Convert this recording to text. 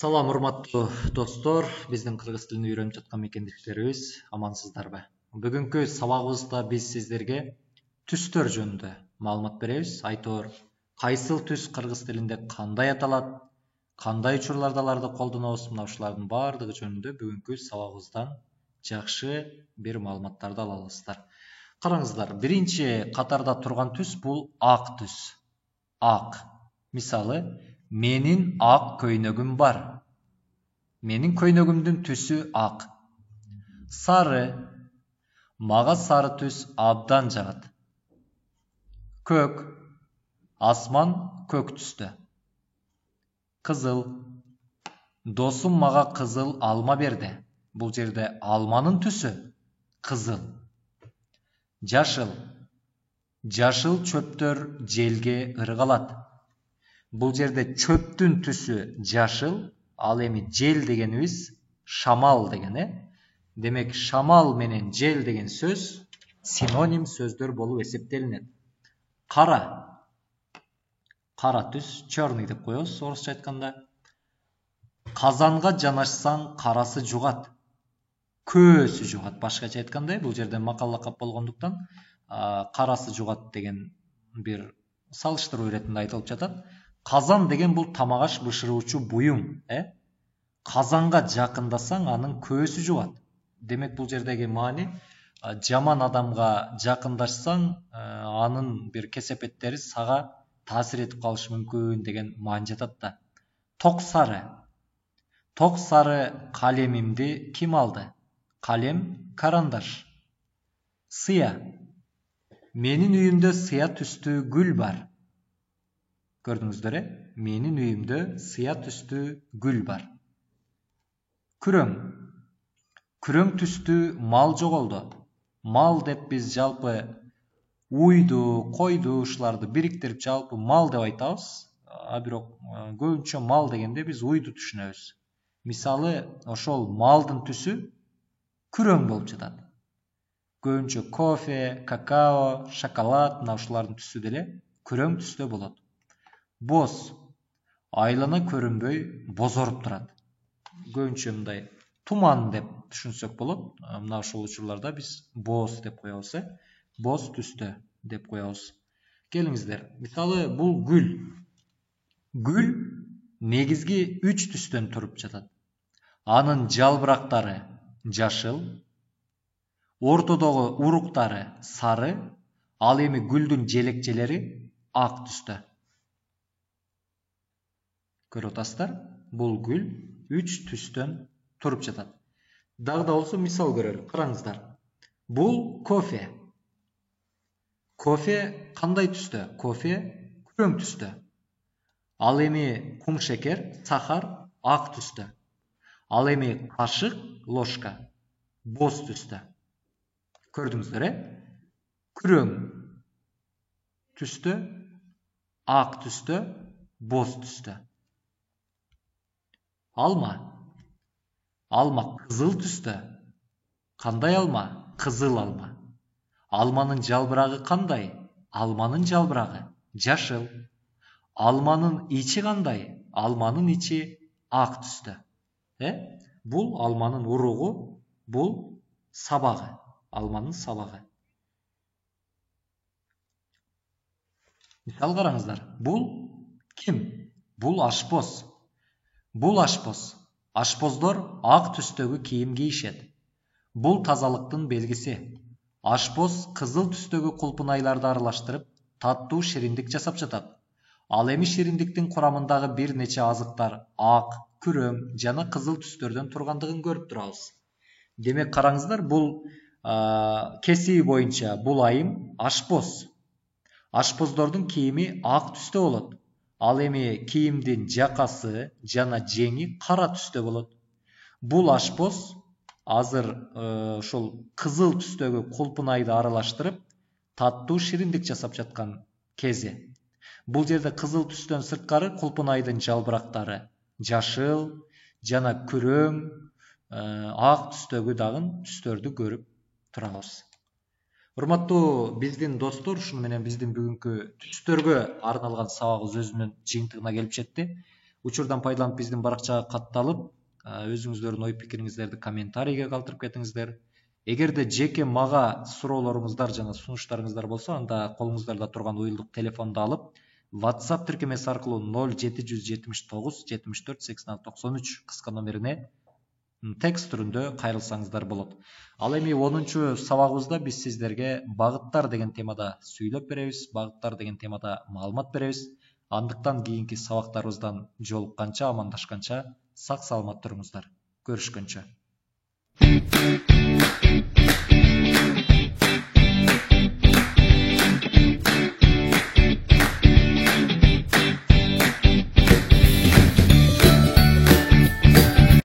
Салам, урматтуу достор, биздин кыргыз тилин үйрөнүп жаткан мекендештерибиз, амансыздарбы? Бүгүнкү сабагыбызда биз сиздерге түстөр жөнүндө маалымат беребиз. Айтор, кайсыл түс кыргыз тилинде кандай аталат, кандай учурларда аларды колдонобуз, мына ушулардын баардыгы жөнүндө бүгүнкү сабагыбыздан жакшы бир маалыматтарды ала аласыздар. Караңыздар, биринчи катарда турган түс бул ак түс. Ак. Мисалы, менин ак көйнөгүм бар. Менин көйнөгүмдүн түсү ак. Сары. Мага сары түс абдан жагат. Көк. Асман көк түстө. Кызыл. Досум мага кызыл алма берди. Бул жерде алманын түсү кызыл. Жашыл. Жашыл чөптөр желге ыргалат. Бул жерде чөптүн түсү жашыл, ал эми жел дегенибиз шамал деген, Демек, шамал менен жел деген сөз синоним сөздөр болуп эсептелинет. Кара. Кара түс, черный деп коебуз, орусча айтканда. Казанга жанашсаң, карасы жугат. Көөсү жугат, башкача айтканда, бул жерде макал лакап болгондуктан карасы жугат деген бир салыштыруу иретинде айтылып жатат. Казан деген бул тамак аш бышыруучу буюм, Казанга жакындасаң, анын көөсү жугат. Демек, бул жердеги маани жаман адамга жакындашсаң, анын бир кесепеттери сага таасир этип калышы мүмкүн деген маани жатат да. Ток сары. Ток сары калемимди ким алды? Калем, карандаш. Сыя. Менин үйүмдө сыя түстүү гүл бар. Көрдүңүздөр, менин үйүмдө сыя түстүү гүл бар. Күрөң. Күрөң түстүү мал жоголду. Мал деп биз жалпы уйду, койду, ушуларды бириктирип жалпы мал деп айтабыз. Бирок көбүнчө мал дегенде биз уйду түшүнөбүз. Мисалы, ошол малдын түсү күрөң болуп жатат. Көбүнчө кофе, какао, шоколад, мына ушулардын түсү деле күрөң түстө болот. Боз. Айлана көрүнбөй бозоруп турат. Көбүнчө мындай туман деп түшүнсөк болот. Мына ушул учурларда биз боз деп коебуз, Боз түстө деп коебуз. Келиңиздер, мисалы, бул гүл. Гүл негизги 3 түстөн туруп жатат. Анын жалбырактары жашыл, ортодогу уруктары сары, ал эми гүлдүн желекчелери ак түстө. Көрүп атасыздар, бул гүл 3 түстөн туруп жатат. Дагы да болсо мисал көрөлү. Караңыздар. Бул кофе. Кофе кандай түстө? Кофе күрөң түстө. Ал эми кум шекер, сахар ак түстө. Ал эми кашык, ложка боз түстө. Көрдүңүздөр, Күрөң түстө, ак түстө, боз түстө. Алма. Алма кызыл түстө. Кандай алма? Кызыл алма. Алманын жалбырагы кандай? Алманын жалбырагы жашыл. Алманын ичи кандай? Алманын ичи ак түстө. Бул алманын уругу, бул сабагы. Алманын сабагы. Мисал караңыздар. Бул ким? Бул ашпоз. Бул ашпоз. Ашпоздор ак түстөгү кийим кийишет. Бул тазалыктын белгиси. Ашпоз кызыл түстөгү кулпунайларды аралаштырып, таттуу шириндик жасап жатат. Ал эми шириндиктин курамындагы бир нече азыктар ак, күрөң жана кызыл түстөрдөн тургандыгын көрүп турабыз. Демек, караңыздар, бул кесиби боюнча бул айым ашпоз. Ашпоздордун кийими ак түстө болот. Ал эми кийимдин жакасы жана жеңи кара түстө болот. Бул ашпоз азыр ошол кызыл түстөгү кулпунайды аралаштырып, таттуу шириндик жасап жаткан кези. Бул жерде кызыл түстөн сырткары кулпунайдын жалбырактары жашыл, жана күрөң, ак түстөгү дагы түстөрдү көрүп турабыз. Урматтуу биздин достор, ушуну менен биздин бүгүнкү түстөргө арналган сабагыбыз өзүнүн жыйынтыгына келип жетти. Учурдан пайдаланып биздин баракчага катталып, өзүңүздөрдүн ой пикириңиздерди комментарийге калтырып кетиңиздер. Эгерде жеке мага суроолоруңуздар жана сунуштарыңыздар болсо, анда колуңуздарда турган уюлдук телефонду алып, WhatsApp тиркемеси аркылуу 0779 74 86 93 кыска номерине текст түрүндө кайрылсаңыздар болот. Ал эми 10-чу сабагыбызда биз сиздерге багыттар деген темада сүйлөп беребиз, багыттар деген темада маалымат беребиз. Андыктан кийинки сабактарыбыздан жолукканча, амандашканча сак саламат туруңуздар. Көрүшкөнчө.